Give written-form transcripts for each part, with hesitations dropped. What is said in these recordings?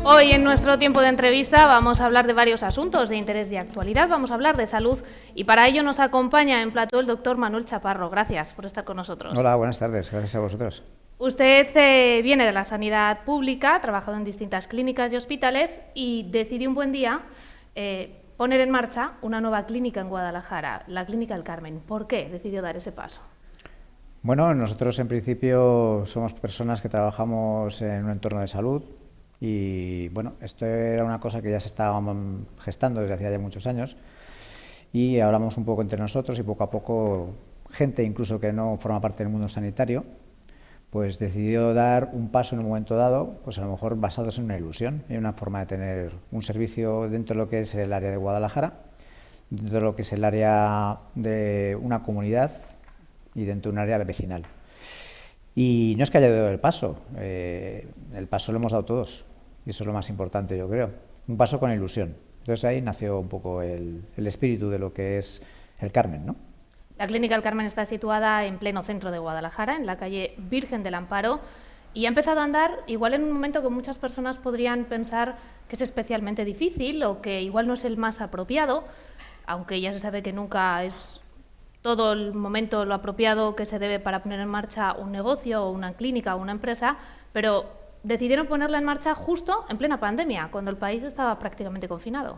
Hoy en nuestro tiempo de entrevista vamos a hablar de varios asuntos de interés y actualidad, vamos a hablar de salud y para ello nos acompaña en plató el doctor Manuel Chaparro. Gracias por estar con nosotros. Hola, buenas tardes, gracias a vosotros. Usted viene de la sanidad pública, ha trabajado en distintas clínicas y hospitales y decidió un buen día poner en marcha una nueva clínica en Guadalajara, la Clínica del Carmen. ¿Por qué decidió dar ese paso? Bueno, nosotros en principio somos personas que trabajamos en un entorno de salud y bueno, esto era una cosa que ya se estaba gestando desde hacía ya muchos años y hablamos un poco entre nosotros y poco a poco gente incluso que no forma parte del mundo sanitario pues decidió dar un paso en un momento dado, pues a lo mejor basados en una ilusión, en una forma de tener un servicio dentro de lo que es el área de Guadalajara, dentro de lo que es el área de una comunidad y dentro de un área vecinal. Y no es que haya dado el paso lo hemos dado todos, y eso es lo más importante, yo creo. Un paso con ilusión. Entonces ahí nació un poco el espíritu de lo que es el Carmen, ¿no? La Clínica del Carmen está situada en pleno centro de Guadalajara, en la calle Virgen del Amparo, y ha empezado a andar igual en un momento que muchas personas podrían pensar que es especialmente difícil o que igual no es el más apropiado, aunque ya se sabe que nunca es todo el momento lo apropiado que se debe para poner en marcha un negocio o una clínica o una empresa, pero decidieron ponerla en marcha justo en plena pandemia, cuando el país estaba prácticamente confinado.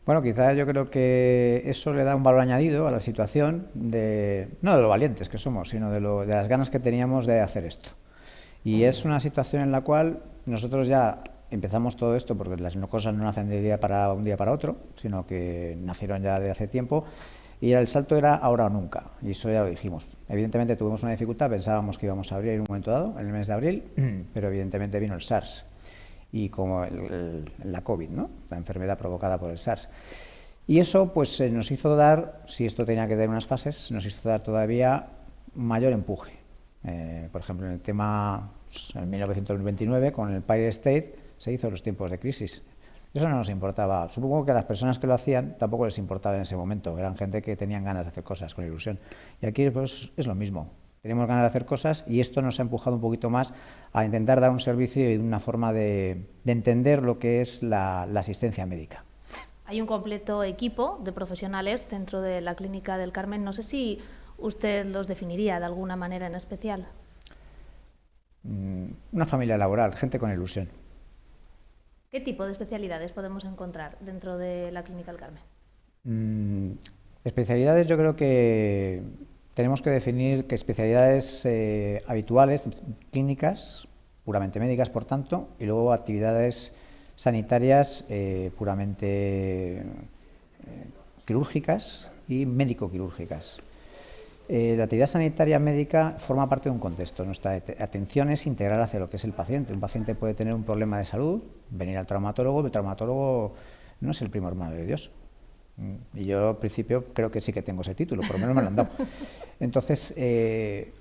Bueno, quizás yo creo que eso le da un valor añadido a la situación, no de lo valientes que somos, sino de las ganas que teníamos de hacer esto. Y es una situación en la cual nosotros ya empezamos todo esto, porque las cosas no nacen de un día para otro, sino que nacieron ya de hace tiempo, y el salto era ahora o nunca, y eso ya lo dijimos. Evidentemente tuvimos una dificultad, pensábamos que íbamos a abrir en un momento dado, en el mes de abril, pero evidentemente vino el SARS y como la COVID, ¿no? La enfermedad provocada por el SARS. Y eso pues nos hizo dar, si esto tenía que tener unas fases, nos hizo dar todavía mayor empuje. Por ejemplo, en el tema, pues, en 1929, con el Empire State, se hizo en los tiempos de crisis. Eso no nos importaba. Supongo que a las personas que lo hacían tampoco les importaba en ese momento. Eran gente que tenían ganas de hacer cosas con ilusión. Y aquí pues es lo mismo. Tenemos ganas de hacer cosas y esto nos ha empujado un poquito más a intentar dar un servicio y una forma de entender lo que es la asistencia médica. Hay un completo equipo de profesionales dentro de la Clínica del Carmen. No sé si usted los definiría de alguna manera en especial. Una familia laboral, gente con ilusión. ¿Qué tipo de especialidades podemos encontrar dentro de la Clínica del Carmen? Especialidades, yo creo que tenemos que definir que especialidades habituales, clínicas, puramente médicas, por tanto, y luego actividades sanitarias puramente quirúrgicas y médico-quirúrgicas. La actividad sanitaria médica forma parte de un contexto. Nuestra atención es integral hacia lo que es el paciente. Un paciente puede tener un problema de salud, venir al traumatólogo, el traumatólogo no es el primo hermano de Dios. Y yo al principio creo que sí que tengo ese título, por lo menos me lo han dado. Entonces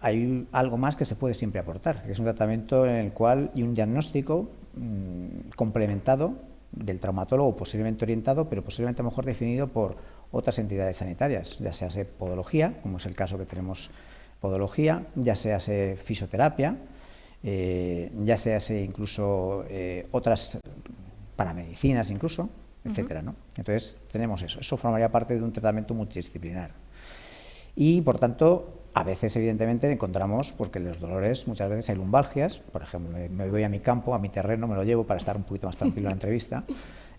hay algo más que se puede siempre aportar, que es un tratamiento en el cual y un diagnóstico complementado del traumatólogo, posiblemente orientado, pero posiblemente mejor definido por otras entidades sanitarias, ya sea podología, como es el caso que tenemos podología, ya sea fisioterapia, ya sea incluso otras paramedicinas incluso, etcétera, ¿no? Entonces tenemos eso formaría parte de un tratamiento multidisciplinar. Y por tanto, a veces evidentemente encontramos, porque los dolores muchas veces hay lumbalgias, por ejemplo, me voy a mi campo, a mi terreno, me lo llevo para estar un poquito más tranquilo en la entrevista,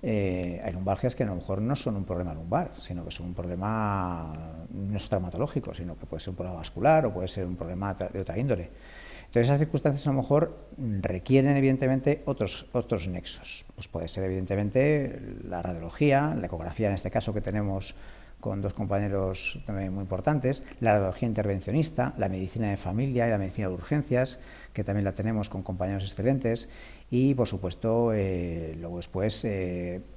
hay lumbalgias que a lo mejor no son un problema lumbar, sino que son un problema no es traumatológico, sino que puede ser un problema vascular o puede ser un problema de otra índole. Entonces esas circunstancias a lo mejor requieren evidentemente otros nexos. Pues puede ser evidentemente la radiología, la ecografía en este caso que tenemos con dos compañeros también muy importantes, la radiología intervencionista, la medicina de familia y la medicina de urgencias, que también la tenemos con compañeros excelentes, y por supuesto luego después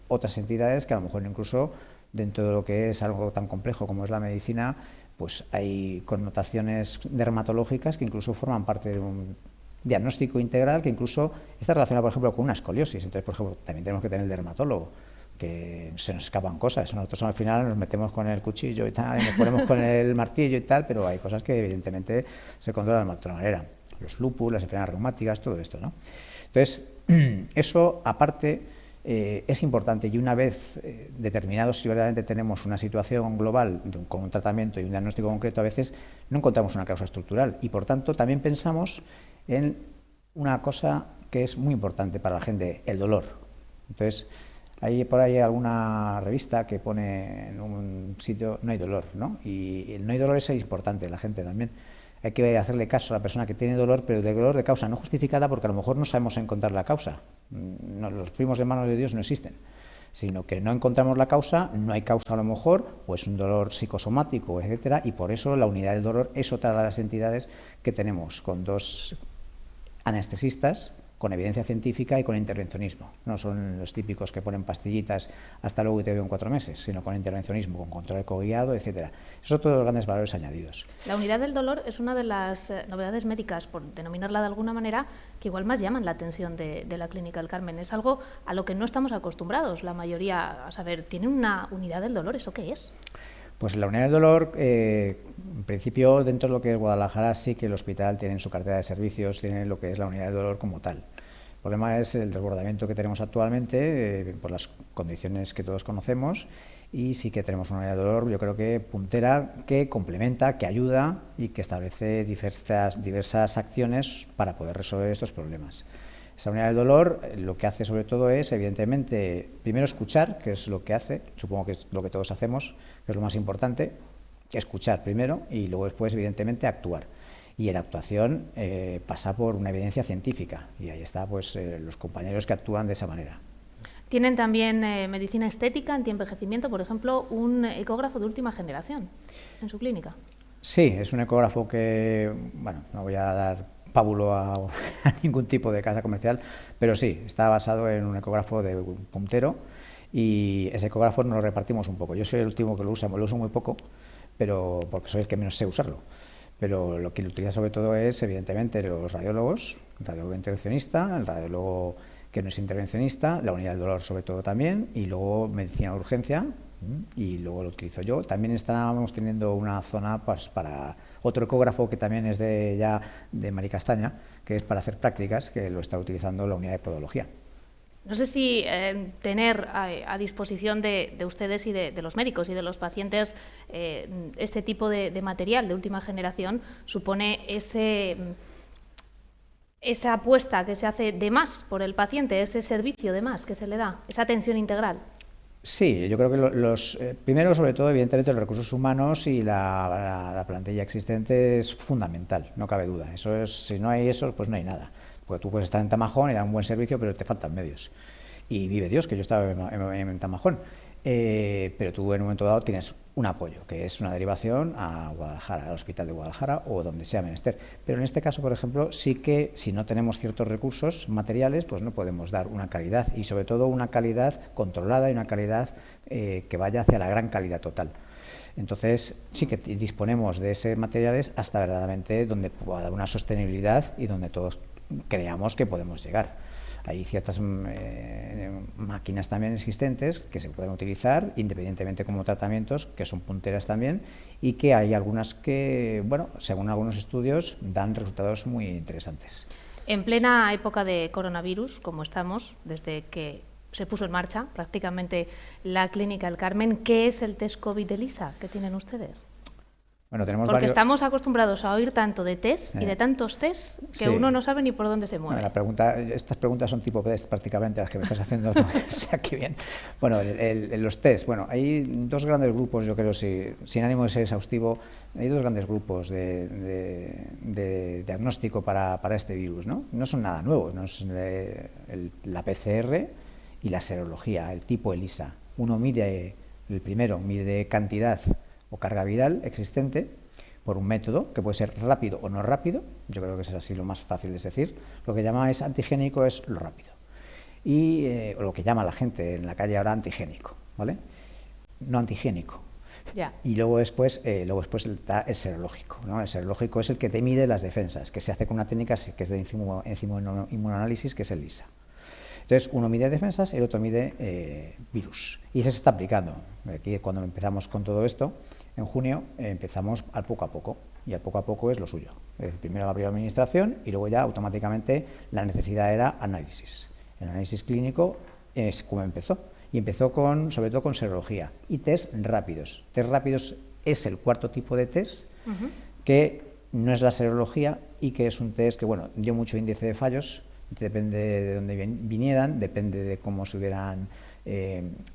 otras entidades que a lo mejor incluso dentro de lo que es algo tan complejo como es la medicina, pues hay connotaciones dermatológicas que incluso forman parte de un diagnóstico integral que incluso está relacionado, por ejemplo, con una escoliosis. Entonces, por ejemplo, también tenemos que tener el dermatólogo, que se nos escapan cosas. Nosotros al final nos metemos con el cuchillo y tal, y nos ponemos con el martillo y tal, pero hay cosas que evidentemente se controlan de otra manera. Los lupus, las enfermedades reumáticas, todo esto, ¿no? Entonces, Eso, aparte, es importante, y una vez determinados, si verdaderamente tenemos una situación global con un tratamiento y un diagnóstico concreto, a veces no encontramos una causa estructural y, por tanto, también pensamos en una cosa que es muy importante para la gente, el dolor. Entonces, hay por ahí alguna revista que pone en un sitio no hay dolor, ¿no? Y el no hay dolor es importante, la gente también. Hay que hacerle caso a la persona que tiene dolor, pero de dolor de causa no justificada, porque a lo mejor no sabemos encontrar la causa. No, los primos hermanos de Dios no existen, sino que no encontramos la causa, no hay causa a lo mejor, o es un dolor psicosomático, etcétera, y por eso la unidad del dolor es otra de las entidades que tenemos, con 2 anestesistas, con evidencia científica y con intervencionismo. No son los típicos que ponen pastillitas hasta luego y te veo en 4 meses, sino con intervencionismo, con control ecoguiado, etcétera. Esos son todos los grandes valores añadidos. La unidad del dolor es una de las novedades médicas, por denominarla de alguna manera, que igual más llaman la atención de la Clínica del Carmen. Es algo a lo que no estamos acostumbrados, la mayoría, a saber, ¿tienen una unidad del dolor? ¿Eso qué es? Pues la unidad del dolor, en principio, dentro de lo que es Guadalajara, sí que el hospital tiene en su cartera de servicios, tiene lo que es la unidad del dolor como tal. El problema es el desbordamiento que tenemos actualmente, por las condiciones que todos conocemos, y sí que tenemos una unidad de dolor, yo creo que puntera, que complementa, que ayuda y que establece diversas acciones para poder resolver estos problemas. Esa unidad del dolor lo que hace sobre todo es, evidentemente, primero escuchar, que es lo que hace, supongo que es lo que todos hacemos, que es lo más importante, escuchar primero y luego después, evidentemente, actuar. Y en la actuación pasa por una evidencia científica y ahí está pues los compañeros que actúan de esa manera. Tienen también medicina estética, antienvejecimiento, por ejemplo, un ecógrafo de última generación en su clínica. Sí, es un ecógrafo que, bueno, no voy a dar pábulo a ningún tipo de casa comercial, pero sí, está basado en un ecógrafo de un puntero y ese ecógrafo nos lo repartimos un poco. Yo soy el último que lo usa, lo uso muy poco, pero porque soy el que menos sé usarlo. Pero lo que lo utiliza sobre todo es, evidentemente, los radiólogos, el radiólogo intervencionista, el radiólogo que no es intervencionista, la unidad del dolor sobre todo también, y luego medicina de urgencia, y luego lo utilizo yo. También estábamos teniendo una zona pues, para otro ecógrafo que también es de Mari Castaña, que es para hacer prácticas, que lo está utilizando la unidad de podología. No sé si tener a disposición de ustedes y de los médicos y de los pacientes este tipo de material de última generación supone esa apuesta que se hace de más por el paciente, ese servicio de más que se le da, esa atención integral. Sí, yo creo que primero, sobre todo, evidentemente, los recursos humanos y la plantilla existente es fundamental, no cabe duda. Eso es, si no hay eso, pues no hay nada. Porque tú puedes estar en Tamajón y dar un buen servicio, pero te faltan medios. Y vive Dios, que yo estaba en Tamajón. Pero tú en un momento dado tienes un apoyo, que es una derivación a Guadalajara, al Hospital de Guadalajara o donde sea menester. Pero en este caso, por ejemplo, sí que si no tenemos ciertos recursos materiales, pues no podemos dar una calidad y sobre todo una calidad controlada y una calidad que vaya hacia la gran calidad total. Entonces sí que disponemos de esos materiales hasta verdaderamente donde pueda dar una sostenibilidad y donde todos creamos que podemos llegar. Hay ciertas máquinas también existentes que se pueden utilizar independientemente como tratamientos, que son punteras también, y que hay algunas que, bueno, según algunos estudios, dan resultados muy interesantes. En plena época de coronavirus, como estamos, desde que se puso en marcha prácticamente la Clínica del Carmen, ¿qué es el test COVID ELISA que tienen ustedes? Bueno, tenemos Porque estamos acostumbrados a oír tanto de test y de tantos test que sí. Uno no sabe ni por dónde se mueve. Bueno, estas preguntas son tipo test prácticamente las que me estás haciendo. ¿No? O sea, qué bien. Bueno, los test. Bueno, hay 2 grandes grupos, yo creo, sin ánimo de ser exhaustivo, hay 2 grandes grupos de diagnóstico para este virus, ¿no? No son nada nuevos, ¿no? Es la PCR y la serología, el tipo ELISA. El primero mide cantidad o carga viral existente por un método que puede ser rápido o no rápido, yo creo que es así lo más fácil de decir. Lo que llama es antigénico es lo rápido y lo que llama la gente en la calle ahora antigénico, ¿vale? No antigénico. Ya. Y luego después está el serológico, ¿no? El serológico es el que te mide las defensas, que se hace con una técnica que es de inmunoanálisis, que es el ELISA. Entonces, uno mide defensas, el otro mide virus. Y se está aplicando. Aquí, cuando empezamos con todo esto, en junio, empezamos al poco a poco. Y al poco a poco es lo suyo. Primero la primera administración y luego ya automáticamente la necesidad era análisis. El análisis clínico es como empezó. Y empezó sobre todo con serología y test rápidos. Test rápidos es el cuarto tipo de test que no es la serología y que es un test que, bueno, dio mucho índice de fallos, depende de dónde vinieran, depende de cómo se hubieran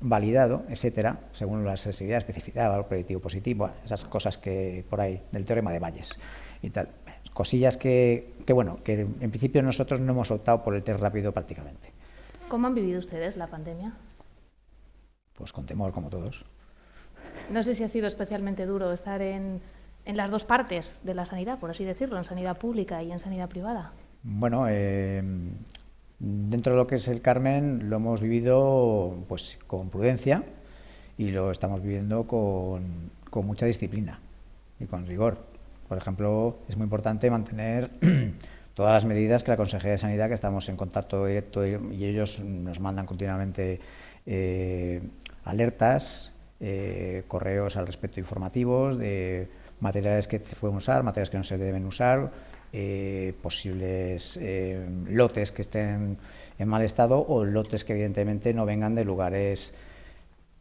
validado, etcétera, según la sensibilidad, especificidad, valor predictivo positivo, esas cosas que por ahí, del teorema de Bayes y tal. Cosillas que en principio nosotros no hemos optado por el test rápido prácticamente. ¿Cómo han vivido ustedes la pandemia? Pues con temor, como todos. No sé si ha sido especialmente duro estar en las dos partes de la sanidad, por así decirlo, en sanidad pública y en sanidad privada. Bueno, dentro de lo que es el Carmen lo hemos vivido pues con prudencia y lo estamos viviendo con mucha disciplina y con rigor. Por ejemplo, es muy importante mantener todas las medidas que la Consejería de Sanidad, que estamos en contacto directo y ellos nos mandan continuamente alertas, correos al respecto informativos de materiales que se pueden usar, materiales que no se deben usar, posibles lotes que estén en mal estado o lotes que evidentemente no vengan de lugares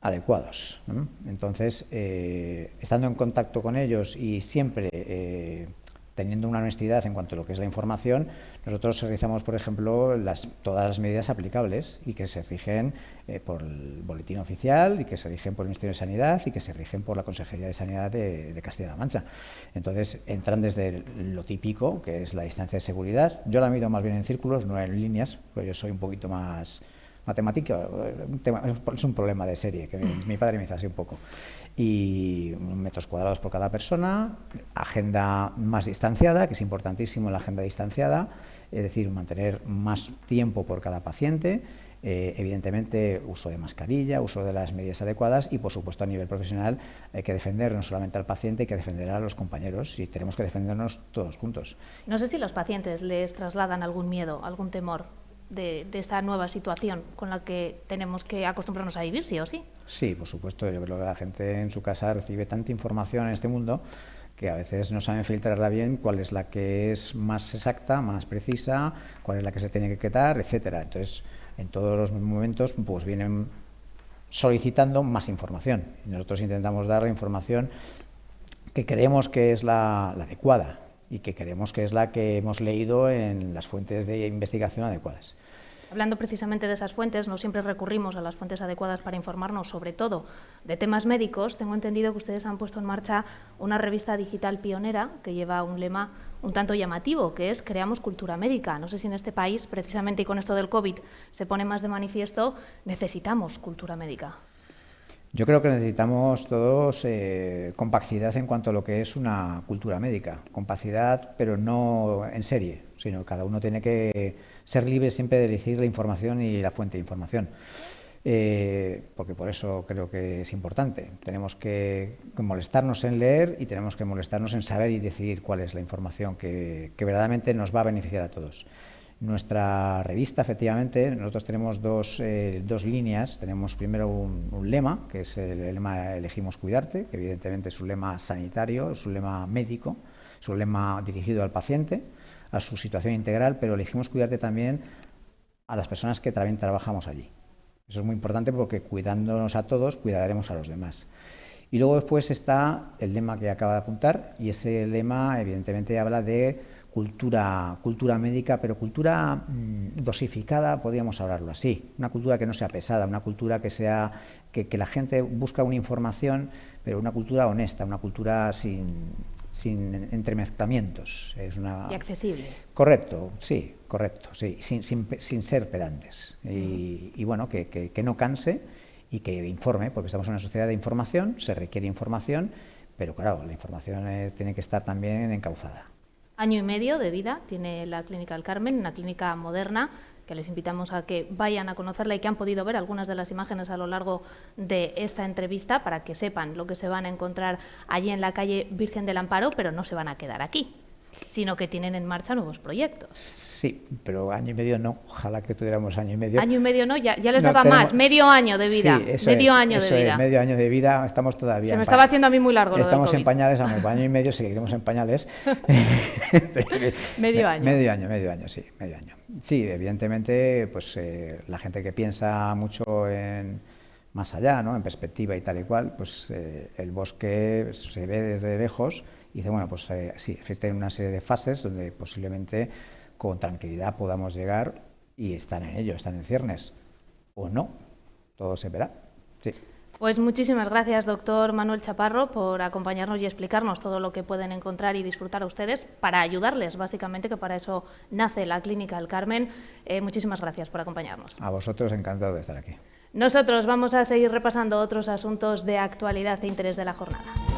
adecuados, ¿no? Entonces, estando en contacto con ellos y siempre teniendo una honestidad en cuanto a lo que es la información, nosotros realizamos, por ejemplo, todas las medidas aplicables y que se rigen por el boletín oficial y que se rigen por el Ministerio de Sanidad y que se rigen por la Consejería de Sanidad de Castilla-La Mancha. Entonces, entran desde lo típico, que es la distancia de seguridad. Yo la mido más bien en círculos, no en líneas, porque yo soy un poquito más matemática, es un problema de serie, que mi padre me hizo así un poco. Y metros cuadrados por cada persona, agenda más distanciada, que es importantísimo la agenda distanciada, es decir, mantener más tiempo por cada paciente, evidentemente uso de mascarilla, uso de las medidas adecuadas y, por supuesto, a nivel profesional hay que defender no solamente al paciente, hay que defender a los compañeros y tenemos que defendernos todos juntos. No sé si los pacientes les trasladan algún miedo, algún temor de esta nueva situación con la que tenemos que acostumbrarnos a vivir, sí o sí. Sí, por supuesto. Yo creo que la gente en su casa recibe tanta información en este mundo que a veces no saben filtrarla bien, cuál es la que es más exacta, más precisa, cuál es la que se tiene que quitar, etcétera. Entonces, en todos los momentos pues vienen solicitando más información. Y nosotros intentamos dar la información que creemos que es la adecuada y que creemos que es la que hemos leído en las fuentes de investigación adecuadas. Hablando precisamente de esas fuentes, no siempre recurrimos a las fuentes adecuadas para informarnos, sobre todo de temas médicos. Tengo entendido que ustedes han puesto en marcha una revista digital pionera que lleva un lema un tanto llamativo, que es Creamos cultura médica. No sé si en este país, precisamente y con esto del COVID, se pone más de manifiesto, necesitamos cultura médica. Yo creo que necesitamos todos compacidad en cuanto a lo que es una cultura médica. Compacidad, pero no en serie, sino cada uno tiene que ser libre siempre de elegir la información y la fuente de información. Porque por eso creo que es importante. Tenemos que molestarnos en leer y tenemos que molestarnos en saber y decidir cuál es la información que verdaderamente nos va a beneficiar a todos. Nuestra revista, efectivamente, nosotros tenemos dos líneas. Tenemos primero un lema, que es el lema Elegimos Cuidarte, que evidentemente es un lema sanitario, es un lema médico, es un lema dirigido al paciente, a su situación integral, pero elegimos cuidarte también a las personas que también trabajamos allí. Eso es muy importante porque cuidándonos a todos, cuidaremos a los demás. Y luego después está el lema que acaba de apuntar, y ese lema evidentemente habla de cultura médica, pero cultura dosificada, podríamos hablarlo así. Una cultura que no sea pesada, una cultura que sea que la gente busca una información, pero una cultura honesta, una cultura sin entremezclamientos. Y accesible. Correcto, sí, sin ser pedantes. Y bueno, que no canse y que informe, porque estamos en una sociedad de información, se requiere información, pero claro, la información tiene que estar también encauzada. Año y medio de vida tiene la Clínica del Carmen, una clínica moderna, que les invitamos a que vayan a conocerla y que han podido ver algunas de las imágenes a lo largo de esta entrevista para que sepan lo que se van a encontrar allí en la calle Virgen del Amparo, pero no se van a quedar aquí. sino que tienen en marcha nuevos proyectos. Sí, pero año y medio no. Ojalá que tuviéramos año y medio. Año y medio no, ya les No, daba más, medio año de vida. Sí, eso medio es, año eso de vida. Es, medio año de vida, estamos todavía. Se me estaba haciendo a mí muy largo lo del Estamos COVID. en pañales, aunque año y medio seguiremos en pañales. Medio año. Medio año, sí, medio año. Sí, evidentemente, pues la gente que piensa mucho en más allá, ¿no? En perspectiva y tal y cual, pues el bosque se ve desde lejos y dice, bueno, pues sí, existen una serie de fases donde posiblemente con tranquilidad podamos llegar y están en ello, están en ciernes. O no, todo se verá. Sí. Pues muchísimas gracias, doctor Manuel Chaparro, por acompañarnos y explicarnos todo lo que pueden encontrar y disfrutar a ustedes para ayudarles, básicamente, que para eso nace la Clínica El Carmen. Muchísimas gracias por acompañarnos. A vosotros, encantado de estar aquí. Nosotros vamos a seguir repasando otros asuntos de actualidad e interés de la jornada.